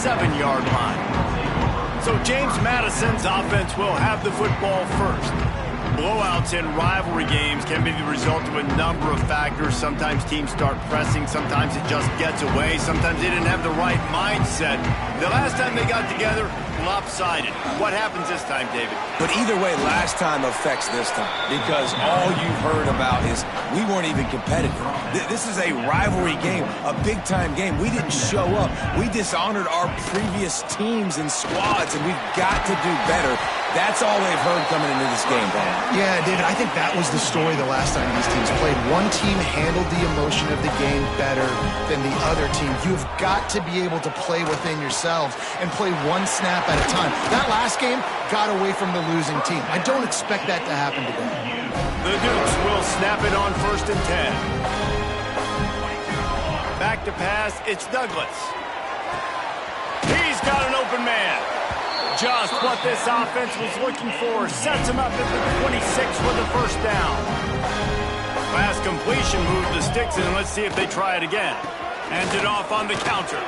7-yard line. So James Madison's offense will have the football first. Blowouts in rivalry games can be the result of a number of factors. Sometimes teams start pressing. Sometimes it just gets away. Sometimes they didn't have the right mindset. The last time they got together, lopsided. What happens this time, David? But either way, last time affects this time because all you've heard about is we weren't even competitive. This is a rivalry game, a big-time game. We didn't show up. We dishonored our previous teams and squads, and we've got to do better. That's all they've heard coming into this game, Brian. Yeah, David, I think that was the story the last time these teams played. One team handled the emotion of the game better than the other team. You've got to be able to play within yourselves and play one snap at a time. That last game got away from the losing team. I don't expect that to happen today. The Dukes will snap it on 1st and 10. Back to pass, it's Douglas. He's got an open man. Just what this offense was looking for. Sets him up at the 26 for the first down. Pass completion moved the sticks in. Let's see if they try it again. Hands it off on the counter.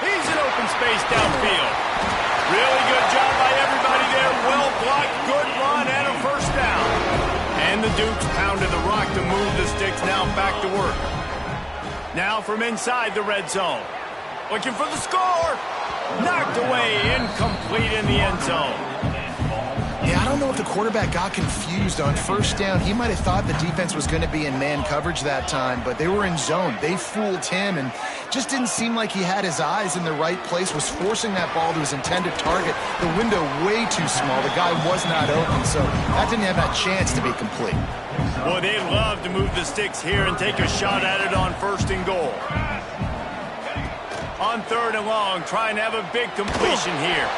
He's in open space downfield. Really good job by everybody there. Well blocked, good run, and a first down. And the Dukes pounded the rock to move the sticks. Now back to work. Now from inside the red zone. Looking for the score. Knocked away, incomplete in the end zone. Yeah, I don't know if the quarterback got confused on first down. He might have thought the defense was going to be in man coverage that time, but they were in zone. They fooled him and just didn't seem like he had his eyes in the right place, was forcing that ball to his intended target. The window way too small. The guy was not open, so that didn't have that chance to be complete. Boy, they'd love to move the sticks here and take a shot at it on 1st and goal. On 3rd and long, trying to have a big completion here.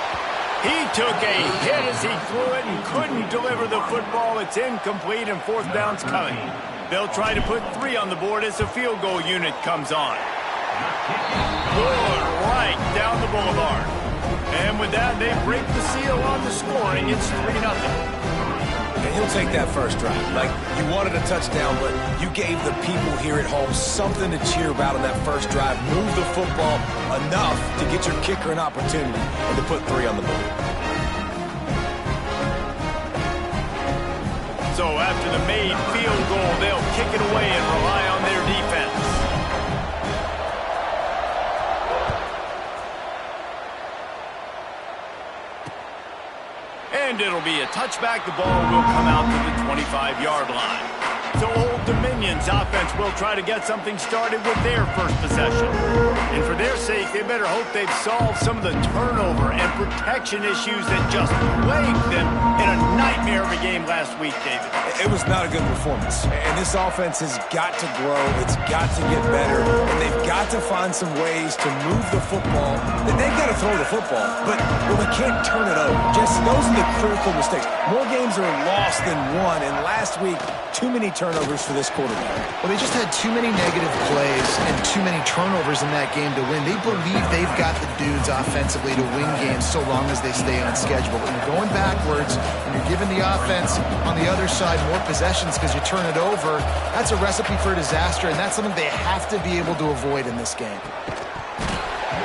He took a hit as he threw it and couldn't deliver the football. It's incomplete and 4th down's coming. They'll try to put 3 on the board as the field goal unit comes on. Good right down the boulevard. And with that, they break the seal on the scoring. It's 3-0. And he'll take that first drive. Like, you wanted a touchdown, but you gave the people here at home something to cheer about on that first drive. Move the football enough to get your kicker an opportunity and to put 3 on the board. So after the made field goal, they'll kick it away and rely on their defense. And it'll be a touchback. The ball will come out to the 25-yard line. So Old Dominion's offense will try to get something started with their first possession. And for their sake, they better hope they've solved some of the turnover and protection issues that just plagued them in a nightmare of a game last week, David. It was not a good performance. And this offense has got to grow. It's got to get better. And they've got to find some ways to move the football. They've got to throw the football, but they can't turn it over. Just those are the critical mistakes. More games are lost than won, and last week, too many turnovers for this quarterback. Well, they just had too many negative plays and too many turnovers in that game to win. They believe they've got the dudes offensively to win games so long as they stay on schedule. But when you're going backwards and you're giving the offense on the other side more possessions because you turn it over, that's a recipe for disaster, and that's something they have to be able to avoid in this game.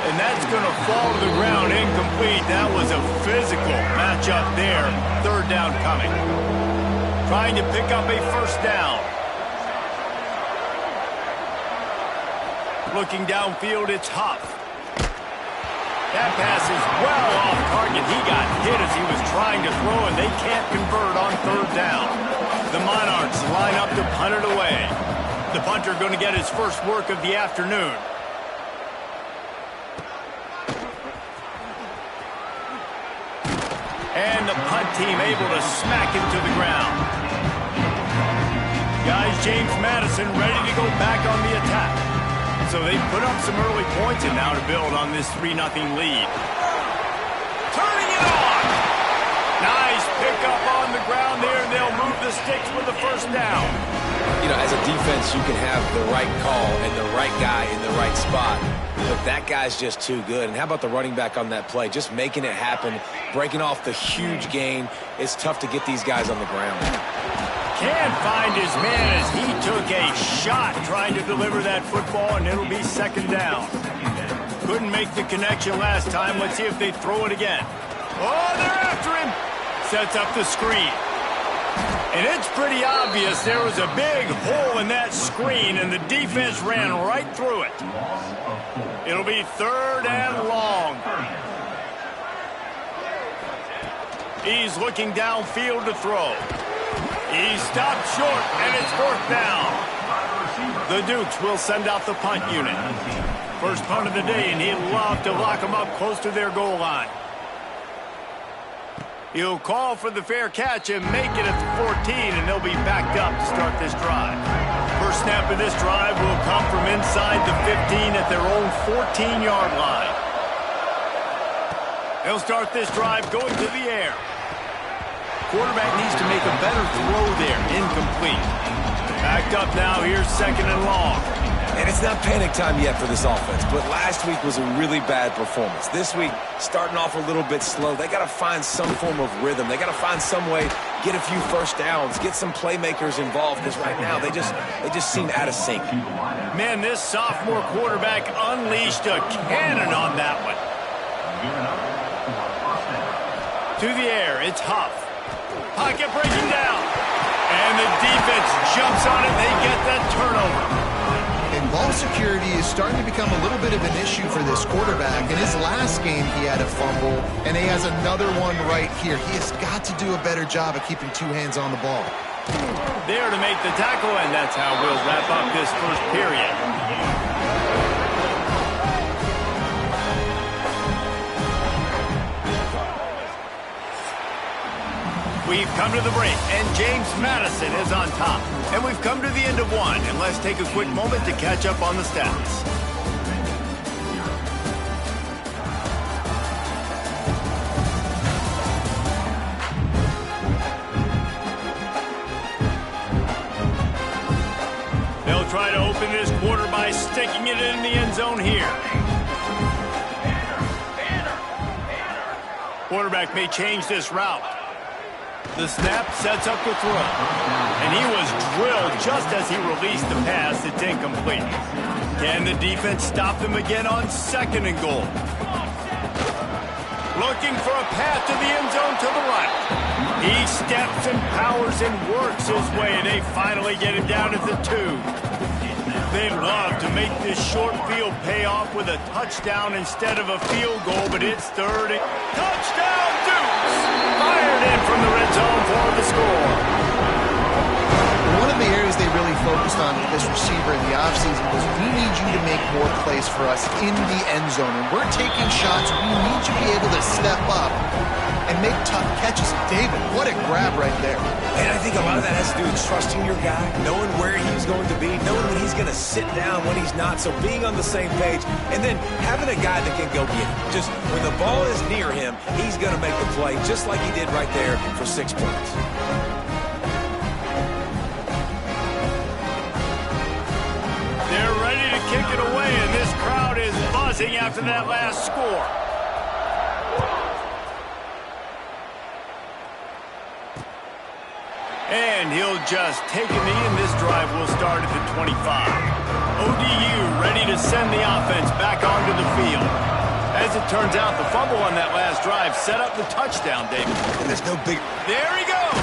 And that's going to fall to the ground incomplete. That was a physical matchup there. 3rd down coming. Trying to pick up a first down. Looking downfield, it's Huff. That pass is well off target. He got hit as he was trying to throw, and they can't convert on 3rd down. The Monarchs line up to punt it away. The punter going to get his first work of the afternoon. And the punt team able to smack him to the ground. Guys, James Madison ready to go back on the attack. So they put up some early points and now to build on this 3-0 lead. Turning it on! Nice pickup on the ground there. They'll move the sticks for the first down. You know, as a defense, you can have the right call and the right guy in the right spot. But that guy's just too good. And how about the running back on that play? Just making it happen, breaking off the huge gain. It's tough to get these guys on the ground. Can't find his man as he took a shot trying to deliver that football, and it'll be 2nd down. Couldn't make the connection last time. Let's see if they throw it again. Oh, they're after him. Sets up the screen. And it's pretty obvious there was a big hole in that screen, and the defense ran right through it. It'll be 3rd and long. He's looking downfield to throw. He stopped short, and it's 4th down. The Dukes will send out the punt unit. First punt of the day, and he'd love to lock them up close to their goal line. He'll call for the fair catch and make it at the 14, and they'll be backed up to start this drive. First snap of this drive will come from inside the 15 at their own 14-yard line. They'll start this drive going to the air. Quarterback needs to make a better throw there. Incomplete. Backed up now. Here's 2nd and long. And it's not panic time yet for this offense, but last week was a really bad performance. This week, starting off a little bit slow. They got to find some form of rhythm. They got to find some way, get a few first downs, get some playmakers involved, because right now they just seem out of sync. Man, this sophomore quarterback unleashed a cannon on that one. To the air, it's Huff. Pocket breaking down. And the defense jumps on it. They get that turnover. And ball security is starting to become a little bit of an issue for this quarterback. In his last game, he had a fumble, and he has another one right here. He has got to do a better job of keeping 2 hands on the ball. There to make the tackle, and that's how we'll wrap up this first period. We've come to the break, and James Madison is on top. And we've come to the end of one, and let's take a quick moment to catch up on the stats. They'll try to open this quarter by sticking it in the end zone here. Quarterback may change this route. The snap sets up the throw. And he was drilled just as he released the pass. It's incomplete. Can the defense stop them again on 2nd and goal? Looking for a path to the end zone to the right. He steps and powers and works his way. They finally get him down at the 2. They'd love to make this short field pay off with a touchdown instead of a field goal, but it's 3rd. Touchdown, Dukes! Fired in from the red zone for the score. One of the areas they really focused on with this receiver in the offseason was we need you to make more plays for us in the end zone. And we're taking shots. We need you to be able to step up and make tough catches. David, what a grab right there. And I think a lot of that has to do with trusting your guy, knowing where he's going to be, knowing when he's going to sit down, when he's not, so being on the same page, and then having a guy that can go get it. Just when the ball is near him, he's going to make the play, just like he did right there for 6 points. They're ready to kick it away, and this crowd is buzzing after that last score. And he'll just take a knee, and this drive will start at the 25. ODU ready to send the offense back onto the field. As it turns out, the fumble on that last drive set up the touchdown, David. And there's no big... There he goes!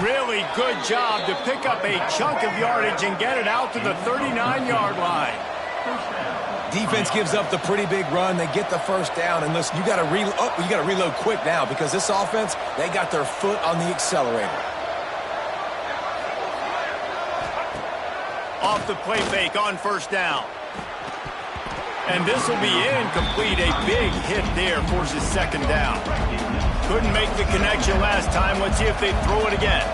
Really good job to pick up a chunk of yardage and get it out to the 39-yard line. Defense gives up the pretty big run. They get the first down, and listen, you got to reload quick now because this offense, they got their foot on the accelerator. Off the play fake on first down. And this will be incomplete. A big hit there forces 2nd down. Couldn't make the connection last time. Let's see if they throw it again.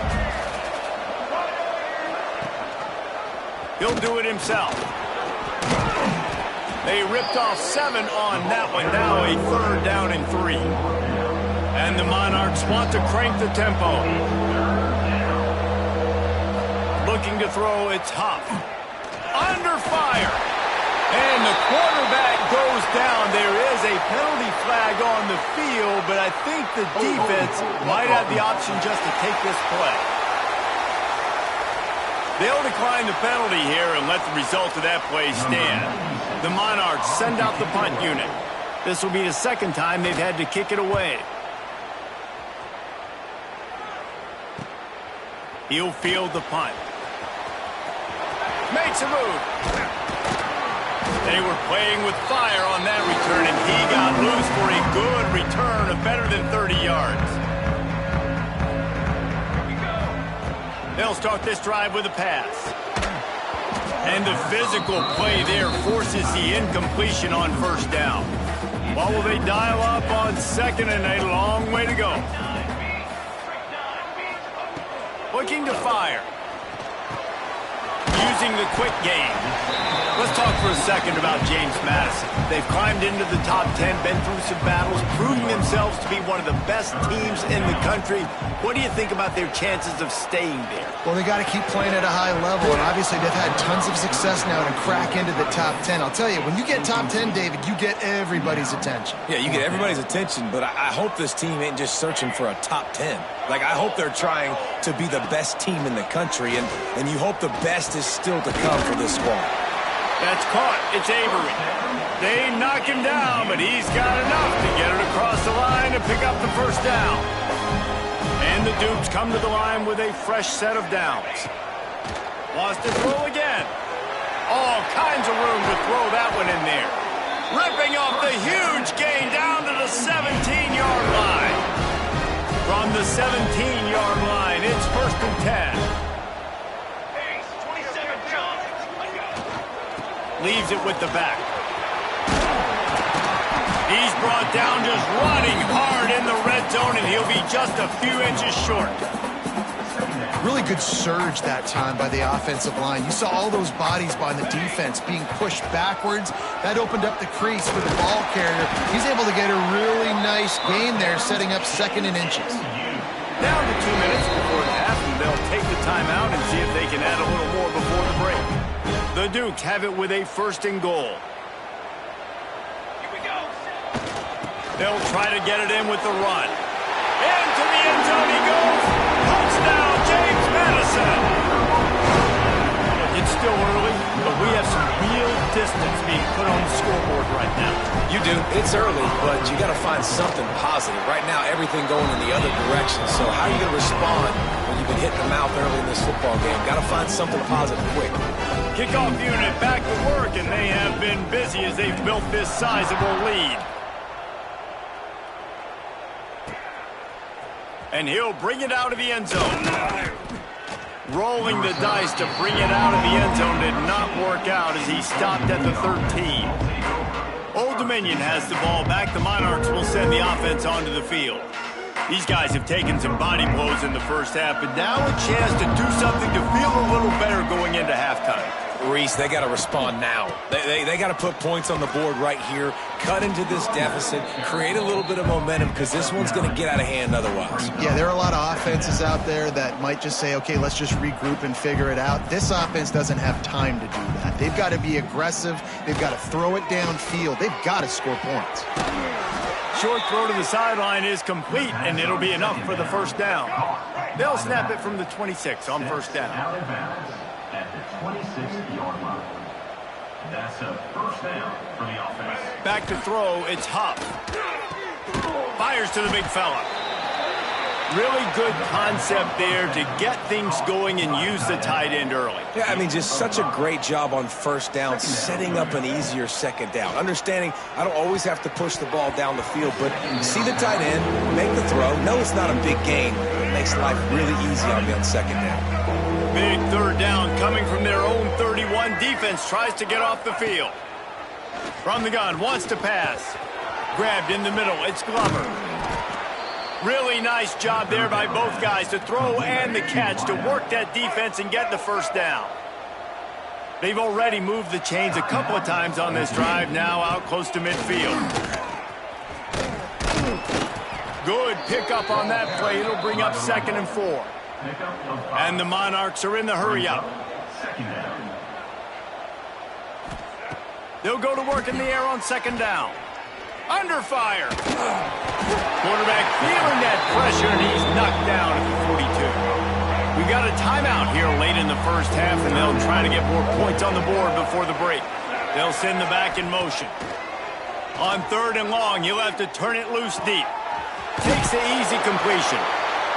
He'll do it himself. They ripped off 7 on that one. Now a 3rd down and 3. And the Monarchs want to crank the tempo. Looking to throw, it's Huff. Under fire. And the quarterback goes down. There is a penalty flag on the field, but I think the defense might have the option just to take this play. They'll decline the penalty here and let the result of that play stand. The Monarchs send out the punt unit. This will be the second time they've had to kick it away. He'll field the punt. Makes a move. They were playing with fire on that return, and he got loose for a good return of better than 30 yards. They'll start this drive with a pass. And the physical play there forces the incompletion on first down. What will they dial up on second and a long way to go? Looking to fire. Using the quick game. Let's talk for a second about James Madison. They've climbed into the top 10, been through some battles, proving themselves to be one of the best teams in the country. What do you think about their chances of staying there? Well, they got to keep playing at a high level, and obviously they've had tons of success now to crack into the top 10. I'll tell you, when you get top 10, David, you get everybody's attention. Yeah, you get everybody's attention, but I hope this team ain't just searching for a top 10. Like, I hope they're trying to be the best team in the country, and you hope the best is still to come for this squad. That's caught. It's Avery. They knock him down, but he's got enough to get it across the line and pick up the first down. And the Dukes come to the line with a fresh set of downs. Wants to throw again. All kinds of room to throw that one in there. Ripping off the huge gain down to the 17-yard line. From the 17-yard line, it's 1st and 10. Leaves it with the back. He's brought down just running hard in the red zone, and he'll be just a few inches short. Really good surge that time by the offensive line. You saw all those bodies by the defense being pushed backwards. That opened up the crease for the ball carrier. He's able to get a really nice gain there, setting up 2nd and inches. Down to 2 minutes before the half, and they'll take the timeout and see if they can add a little more before the break. The Dukes have it with a 1st and goal. Here we go. They'll try to get it in with the run. Into the end zone he goes. Touchdown, James Madison. It's still early, but we have some real distance being put on the scoreboard right now. You do. It's early, but you got to find something positive. Right now, everything going in the other direction. So how are you going to respond when you've been hit in the mouth early in this football game? Got to find something positive quick. Kickoff unit back to work, and they have been busy as they've built this sizable lead. And he'll bring it out of the end zone. Rolling the dice to bring it out of the end zone did not work out as he stopped at the 13. Old Dominion has the ball back. The Monarchs will send the offense onto the field. These guys have taken some body blows in the first half, but now a chance to do something to feel a little better going into halftime. Reese, they got to respond now. They got to put points on the board right here, cut into this deficit, create a little bit of momentum, because this one's going to get out of hand otherwise. Yeah, there are a lot of offenses out there that might just say, okay, let's just regroup and figure it out. This offense doesn't have time to do that. They've got to be aggressive. They've got to throw it downfield. They've got to score points. Short throw to the sideline is complete, and it'll be enough for the first down. They'll snap it from the 26 on first down. At the 26-yard line. That's a first down for the offense. Back to throw, it's Huff. Fires to the big fella. Really good concept there to get things going and use the tight end early. Yeah, I mean, just such a great job on first down, setting up an easier second down. Understanding I don't always have to push the ball down the field, but see the tight end, make the throw. No, it's not a big gain, but it makes life really easy on me on second down. Big third down coming from their own 31. Defense tries to get off the field. From the gun, wants to pass. Grabbed in the middle, it's Glover. Really nice job there by both guys to throw and the catch to work that defense and get the first down. They've already moved the chains a couple of times on this drive, now out close to midfield. Good pickup on that play. It'll bring up 2nd and 4. And the Monarchs are in the hurry-up. They'll go to work in the air on 2nd down. Under fire. Quarterback feeling that pressure, and he's knocked down at the 42. We got a timeout here late in the first half, and they'll try to get more points on the board before the break. They'll send the back in motion. On 3rd and long, he'll have to turn it loose deep. Takes the easy completion.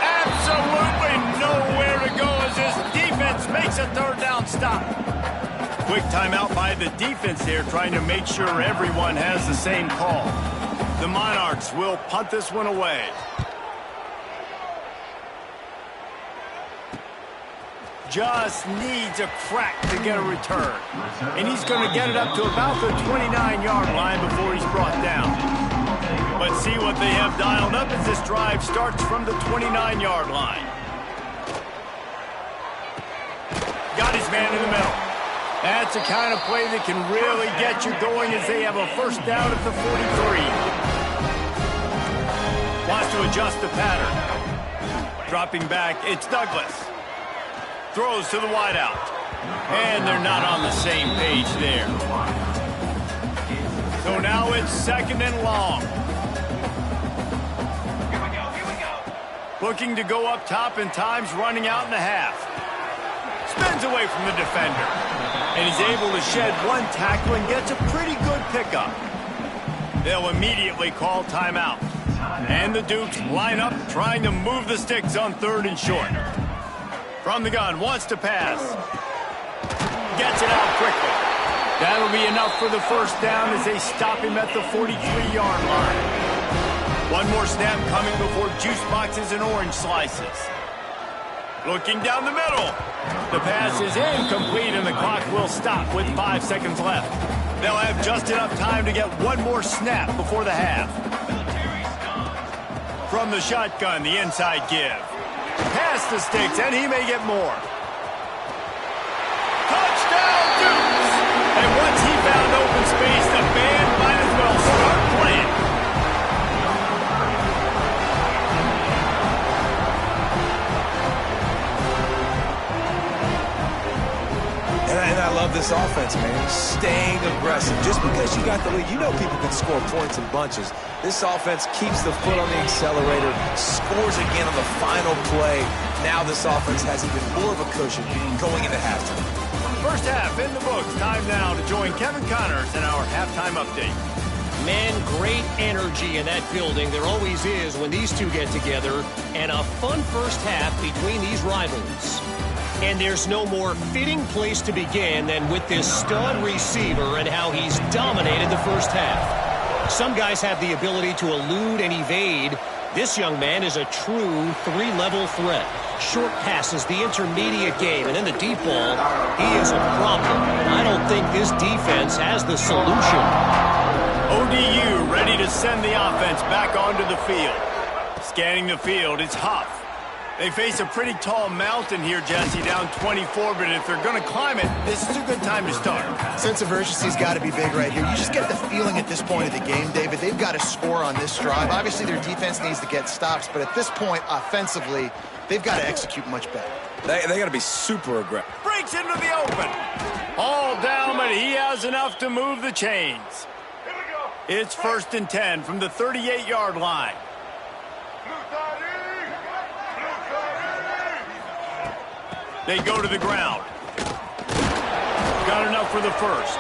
Absolutely nowhere to go as this defense makes a 3rd down stop. Quick timeout by the defense there, trying to make sure everyone has the same call. The Monarchs will punt this one away. Just needs a crack to get a return. And he's going to get it up to about the 29-yard line before he's brought down. But see what they have dialed up as this drive starts from the 29-yard line. Got his man in the middle. That's the kind of play that can really get you going as they have a 1st down at the 43. Wants to adjust the pattern. Dropping back, it's Douglas. Throws to the wideout. And they're not on the same page there. So now it's 2nd and long. Looking to go up top, and time's running out in the half. Spins away from the defender. And he's able to shed one tackle and gets a pretty good pickup. They'll immediately call timeout. And the Dukes line up, trying to move the sticks on 3rd and short. From the gun, wants to pass. Gets it out quickly. That'll be enough for the 1st down as they stop him at the 43-yard line. One more snap coming before juice boxes and orange slices. Looking down the middle. The pass is incomplete and the clock will stop with 5 seconds left. They'll have just enough time to get one more snap before the half. From the shotgun, the inside give. Past the sticks, and he may get more. Touchdown, Dukes! And once he found open space, the band might as well start playing. And I love this offense, man. Staying aggressive. Just because you got the lead, you know people can score points in bunches. This offense keeps the foot on the accelerator, scores again on the final play. Now this offense has even more of a cushion going into halftime. First half in the books. Time now to join Kevin Connors in our halftime update. Man, great energy in that building. There always is when these two get together. And a fun first half between these rivals. And there's no more fitting place to begin than with this stud receiver and how he's dominated the first half. Some guys have the ability to elude and evade. This young man is a true 3-level threat. Short passes, the intermediate game, and then the deep ball. He is a problem. And I don't think this defense has the solution. ODU ready to send the offense back onto the field. Scanning the field, it's Huff. They face a pretty tall mountain here, Jesse, down 24, but if they're going to climb it, this is a good time to start. Sense of urgency's got to be big right here. You just get the feeling at this point of the game, David, they've got to score on this drive. Obviously, their defense needs to get stops, but at this point, offensively, they've got to execute much better. They got to be super aggressive. Breaks into the open. All down, but he has enough to move the chains. It's 1st and 10 from the 38-yard line. They go to the ground. Got enough for the 1st.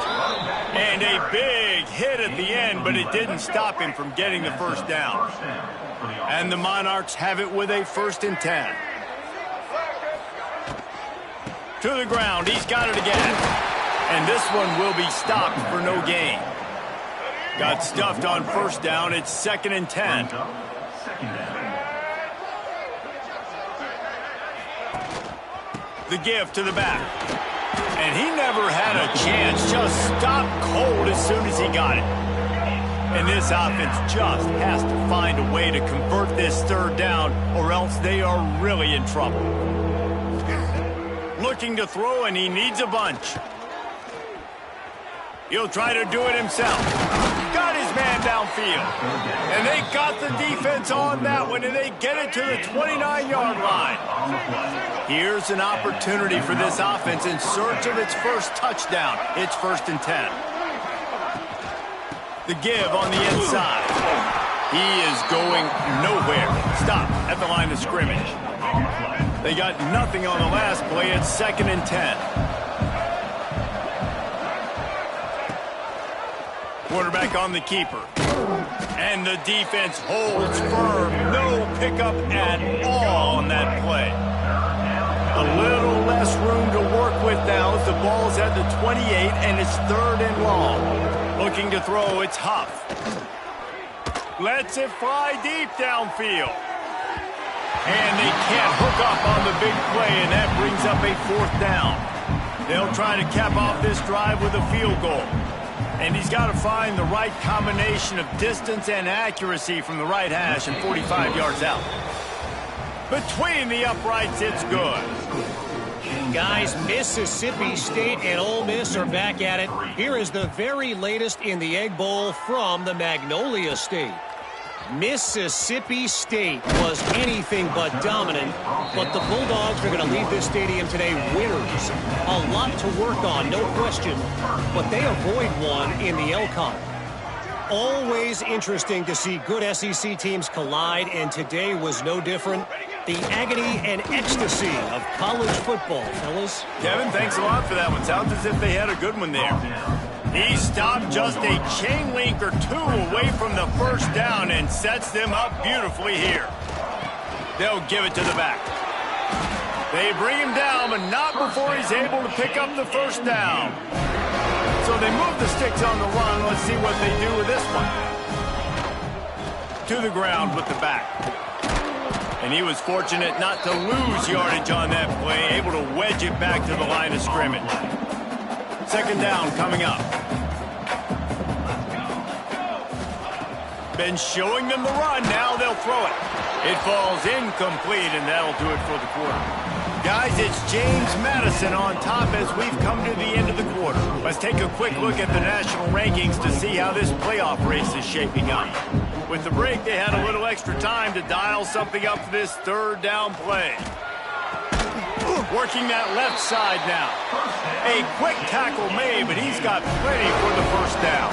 And a big hit at the end, but it didn't stop him from getting the 1st down. And the Monarchs have it with a 1st and 10. To the ground, he's got it again. And this one will be stopped for no gain. Got stuffed on 1st down, it's 2nd and 10. The give to the back. And he never had a chance, just stopped cold as soon as he got it. And this offense just has to find a way to convert this 3rd down, or else they are really in trouble. Looking to throw, and he needs a bunch. He'll try to do it himself. Got his man downfield. And they got the defense on that one, and they get it to the 29-yard line. Here's an opportunity for this offense in search of its 1st touchdown. It's 1st and 10. The give on the inside. He is going nowhere. Stop at the line of scrimmage. They got nothing on the last play. It's 2nd and 10. Quarterback on the keeper. And the defense holds firm. No pickup at all on that play. A little less room to work with now as the ball's at the 28 and it's 3rd and long. Looking to throw, it's Huff. Lets it fly deep downfield. And they can't hook up on the big play, and that brings up a 4th down. They'll try to cap off this drive with a field goal. And he's got to find the right combination of distance and accuracy from the right hash and 45 yards out. Between the uprights, it's good. Guys, Mississippi State and Ole Miss are back at it. Here is the very latest in the Egg Bowl from the Magnolia State. Mississippi State was anything but dominant, but the Bulldogs are going to leave this stadium today winners. A lot to work on, no question, but they avoid one in the Elcon. Always interesting to see good SEC teams collide, and today was no different. The agony and ecstasy of college football, fellas. Kevin, thanks a lot for that one. Sounds as if they had a good one there. He stopped just a chain link or two away from the 1st down and sets them up beautifully here. They'll give it to the back. They bring him down, but not before he's able to pick up the 1st down. So they move the sticks on the run. Let's see what they do with this one. To the ground with the back. And he was fortunate not to lose yardage on that play, able to wedge it back to the line of scrimmage. 2nd down coming up. Been showing them the run. Now they'll throw it. It falls incomplete, and that'll do it for the quarter. Guys, it's James Madison on top as we've come to the end of the quarter. Let's take a quick look at the national rankings to see how this playoff race is shaping up. With the break, they had a little extra time to dial something up for this 3rd down play. Working that left side now. A quick tackle made, but he's got plenty for the 1st down.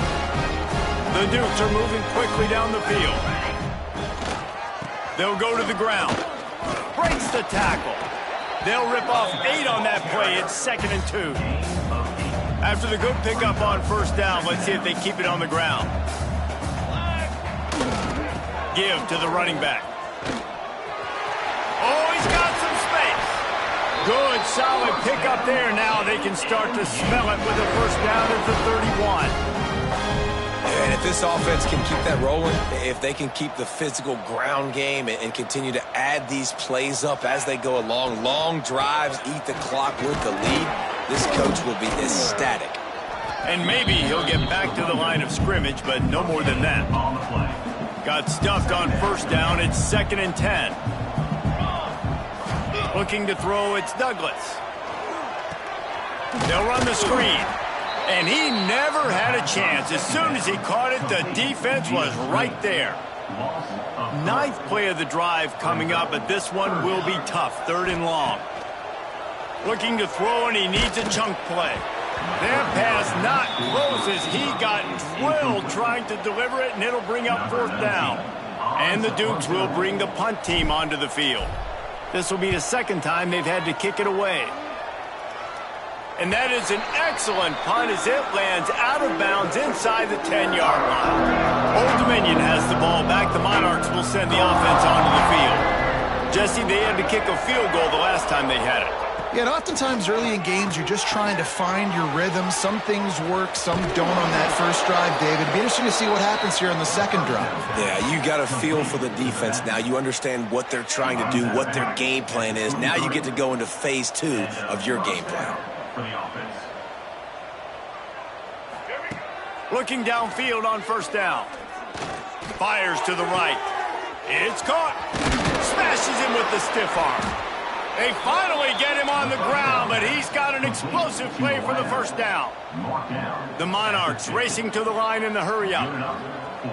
The Dukes are moving quickly down the field. They'll go to the ground. Breaks the tackle. They'll rip off 8 on that play. It's 2nd and 2. After the good pickup on 1st down, let's see if they keep it on the ground. Give to the running back. Oh, he's got some space. Good, solid pickup there. Now they can start to smell it with a 1st down at the 31. And if this offense can keep that rolling, if they can keep the physical ground game and continue to add these plays up as they go along, long drives, eat the clock with the lead, this coach will be ecstatic. And maybe he'll get back to the line of scrimmage, but no more than that. Got stuffed on 1st down. It's 2nd and 10. Looking to throw, it's Douglas. They'll run the screen. And he never had a chance. As soon as he caught it, the defense was right there. 9th play of the drive coming up, but this one will be tough. 3rd and long. Looking to throw, and he needs a chunk play. That pass not close as he got drilled trying to deliver it, and it'll bring up 4th down. And the Dukes will bring the punt team onto the field. This will be the 2nd time they've had to kick it away. And that is an excellent punt as it lands out of bounds inside the 10-yard line. Old Dominion has the ball back. The Monarchs will send the offense onto the field. Jesse, they had to kick a field goal the last time they had it. Yeah, and oftentimes early in games, you're just trying to find your rhythm. Some things work, some don't on that 1st drive, David. It'd be interesting to see what happens here on the 2nd drive. Yeah, you got a feel for the defense now. You understand what they're trying to do, what their game plan is. Now you get to go into phase 2 of your game plan. For the offense. Looking downfield on 1st down. Fires to the right. It's caught. Smashes him with the stiff arm. They finally get him on the ground, but he's got an explosive play for the 1st down. The Monarchs racing to the line in the hurry-up.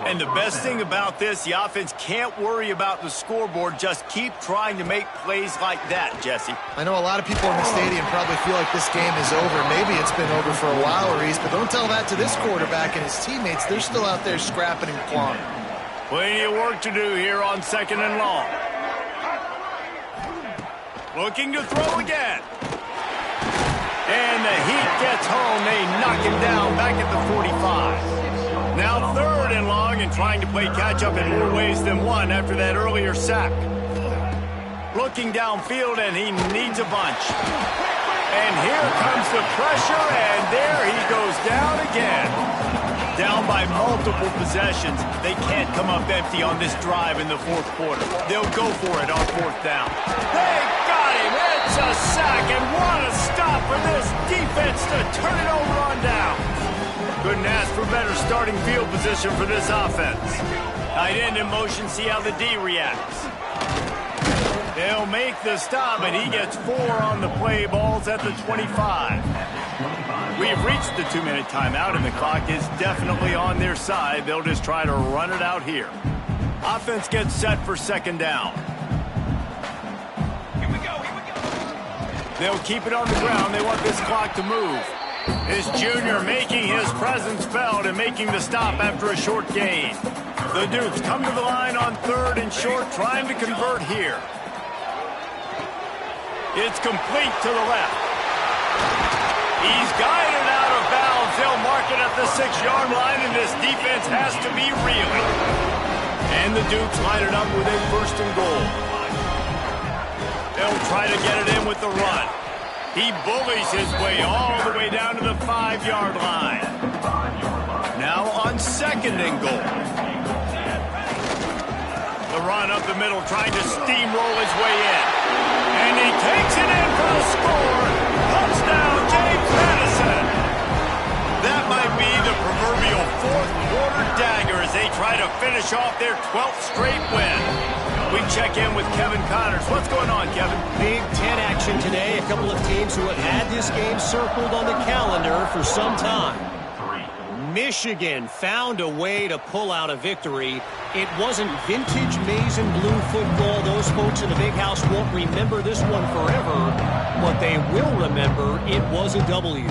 And the best thing about this, the offense can't worry about the scoreboard. Just keep trying to make plays like that, Jesse. I know a lot of people in the stadium probably feel like this game is over. Maybe it's been over for a while, Reese, but don't tell that to this quarterback and his teammates. They're still out there scrapping and clawing. Plenty of work to do here on 2nd and long. Looking to throw again. And the heat gets home. They knock him down back at the 45. Now 3rd and long and trying to play catch-up in more ways than one after that earlier sack. Looking downfield, and he needs a bunch. And here comes the pressure, and there he goes down again. Down by multiple possessions. They can't come up empty on this drive in the 4th quarter. They'll go for it on 4th down. They got him. It's a sack, and what a stop for this defense to turn it over on down. Couldn't ask for better starting field position for this offense. Tight end in motion, see how the D reacts. They'll make the stop, and he gets 4 on the play. Ball's at the 25. We've reached the 2-minute timeout, and the clock is definitely on their side. They'll just try to run it out here. Offense gets set for 2nd down. Here we go. They'll keep it on the ground. They want this clock to move. This junior making his presence felt and making the stop after a short gain. The Dukes come to the line on 3rd and short, trying to convert here. It's complete to the left. He's guided out of bounds. They'll mark it at the 6-yard line, and this defense has to be reeling. And the Dukes line it up with a 1st and goal. They'll try to get it in with the run. He bullies his way all the way down to the 5-yard line. Now on 2nd and goal. The run up the middle, trying to steamroll his way in. And he takes it in for the score. Touchdown, James Madison. That might be the proverbial 4th quarter dagger as they try to finish off their 12th straight win. We check in with Kevin Connors. What's going on, Kevin? Big Ten action today. A couple of teams who have had this game circled on the calendar for some time. Michigan found a way to pull out a victory. It wasn't vintage maize and blue football. Those folks in the big house won't remember this one forever, but they will remember it was a W.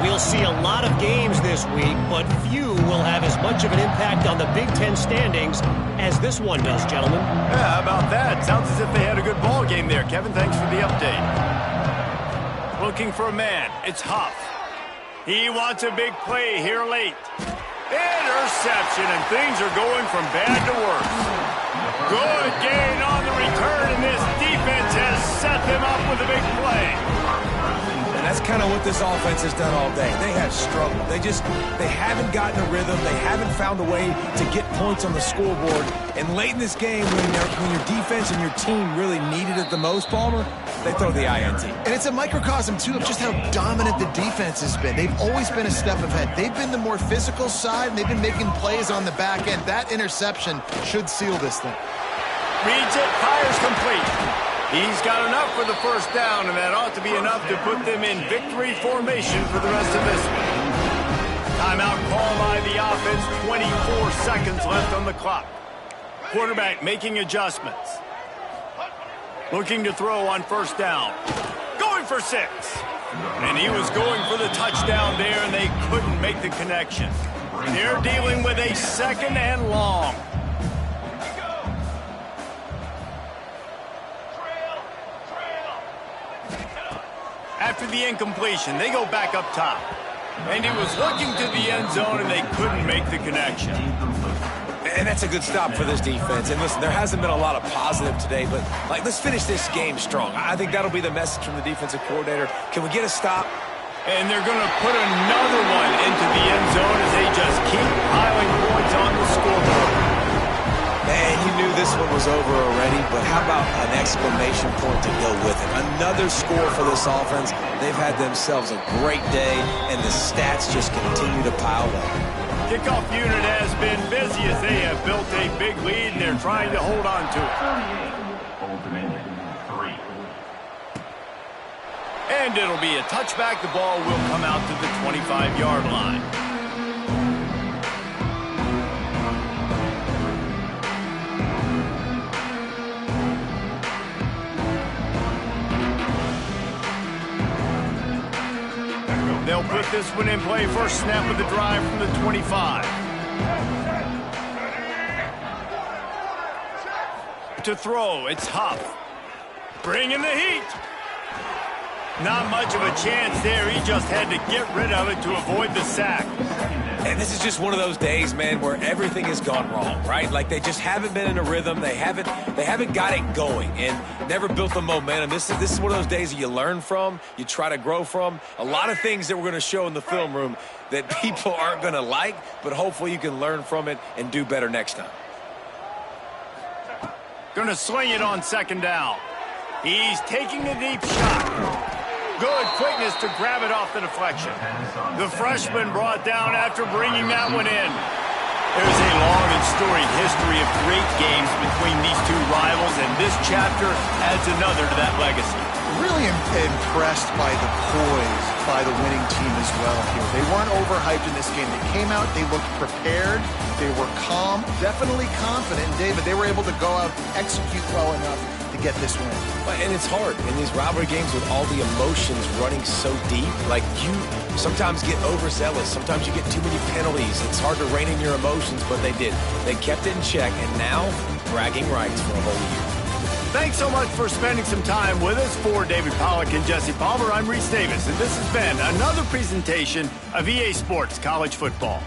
We'll see a lot of games this week, but few will have as much of an impact on the Big Ten standings as this one does, gentlemen. Yeah, how about that? Sounds as if they had a good ball game there. Kevin, thanks for the update. Looking for a man. It's Huff. He wants a big play here late. Interception, and things are going from bad to worse. Good gain on the return, and this defense has set them up with a big play. And that's kind of what this offense has done all day. They have struggled. They haven't gotten a rhythm. They haven't found a way to get points on the scoreboard. And late in this game, when your defense and your team really needed it the most, Palmer, they throw the INT. And it's a microcosm, too, of just how dominant the defense has been. They've always been a step ahead. They've been the more physical side, and they've been making plays on the back end. That interception should seal this thing. Reads it, fires complete. He's got enough for the 1st down, and that ought to be enough to put them in victory formation for the rest of this one. Timeout called by the offense, 24 seconds left on the clock. Quarterback making adjustments. Looking to throw on 1st down. Going for 6. And he was going for the touchdown there, and they couldn't make the connection. They're dealing with a 2nd and long. After the incompletion, they go back up top. And he was looking to the end zone, and they couldn't make the connection. And that's a good stop for this defense. And listen, there hasn't been a lot of positive today, but let's finish this game strong. I think that'll be the message from the defensive coordinator. Can we get a stop? And they're going to put another one into the end zone as they just keep piling points on the scoreboard. Man, you knew this one was over already, but how about an exclamation point to go with it? Another score for this offense. They've had themselves a great day, and the stats just continue to pile up. Kickoff unit has been busy as they have built a big lead, and they're trying to hold on to it. And it'll be a touchback. The ball will come out to the 25-yard line. They'll put this one in play. First snap of the drive from the 25. To throw, it's Huff. Bringing the heat. Not much of a chance there. He just had to get rid of it to avoid the sack. And this is just one of those days, man, where everything has gone wrong, right? Like they just haven't been in a rhythm. They haven't got it going and never built the momentum. This is one of those days that you learn from, you try to grow from. A lot of things that we're going to show in the film room that people aren't going to like, but hopefully you can learn from it and do better next time. Going to swing it on second down. He's taking a deep shot. Good quickness to grab it off the deflection. The freshman brought down after bringing that one in. There's a long and storied history of great games between these two rivals, and this chapter adds another to that legacy. Really impressed by the poise by the winning team as well here. They weren't overhyped in this game. They came out, they looked prepared, they were calm, definitely confident. And David, they were able to go out and execute well enough to get this win. And it's hard in these rivalry games with all the emotions running so deep. Like you sometimes get overzealous. Sometimes you get too many penalties. It's hard to rein in your emotions, but they did. They kept it in check, and now bragging rights for a whole year. Thanks so much for spending some time with us. For David Pollack and Jesse Palmer, I'm Reese Davis, and this has been another presentation of EA Sports College Football.